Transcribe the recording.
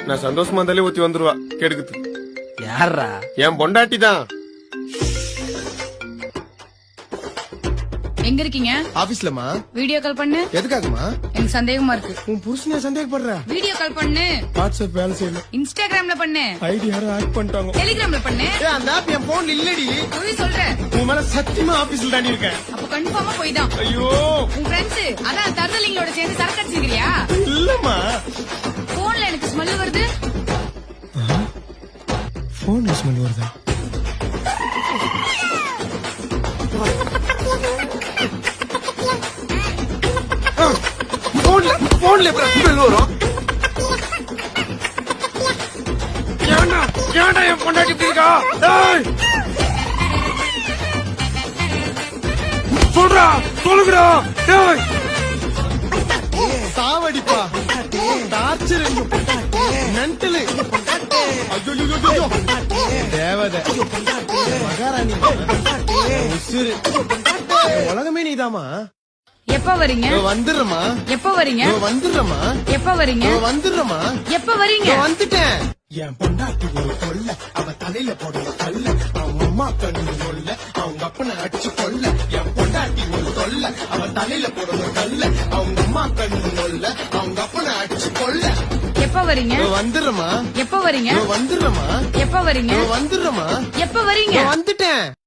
நான் சந்தோஷமா இருந்தாலே ஊத்தி வந்துருவா கெடுக்குது. யாரா? என் பொண்டாட்டி தான். எங்க இருக்கீங்க? ஆபீஸ்லமா. வீடியோ கால் பண்ணு. எதுக்காகமா? எனக்கு சந்தேகமா இருக்கு. உன் புருஷனே சந்தேகப்படுற? வீடியோ கால் பண்ணு. வாட்ஸ்அப் வேலை செய்யல. இன்ஸ்டாகிராம்ல பண்ணு. ஐடி யாரோ ஹேக் பண்ணிட்டாங்க. டெலிகிராம்ல பண்ணு. அந்த ஆப் என் போன்ல இல்லடி. போய் சொல்ற. உன் மேல சத்தியமா ஆபீஸ்ல தாண்டி இருக்கேன். அப்ப கன்ஃபார்மா போய் தான். ஐயோ. உன் ஃப்ரெண்ட்ஸ் அதான் தர்தலிங்களோட சேர்ந்து சரக்கு அடிச்சிருக்கியா? இல்லம்மா. போன்ல எனக்கு ஸ்மெல் வருது. போன்ல ஸ்மெல் வருதா? போன்ல ஸ்மெல் வரும். ஏன்டா ஏன்டா என் பொண்டாட்டி இப்படி இருக்கா? ஏய் சொல்றா சொல்லுங்கடா. ஏய் சாவடிப்பா. Torture mental. ஐயோ தேவதை மகாராணி உசுரு. உலகமே நீதாமா. எப்ப வரீங்க? வந்துடுறமா. எப்ப வரீங்க? வந்துடுறமா. எப்ப வரீங்க? வந்துடுறமா. எப்ப வரீங்க? வந்துட்டேன். என் பொண்டாட்டி ஒரு கொல்ல, அவ தலையில போடுற கல்ல, அவங்க அம்மா கண்ணு கொல்ல, அவங்க அப்பனை அடிச்சு கொல்ல. என் பொண்டாட்டி ஒரு கொல்ல, அவ தலையில போடுற கல்ல, அவங்க அம்மா கண்ணு கொல்ல, அவங்க அப்பனை அடிச்சு கொல்ல. எப்ப வரீங்க? வந்துடுறமா. எப்ப வரீங்க? வந்துடுறமா. எப்ப வரீங்க? வந்துடுறமா. எப்ப வரீங்க? வந்துட்டேன்.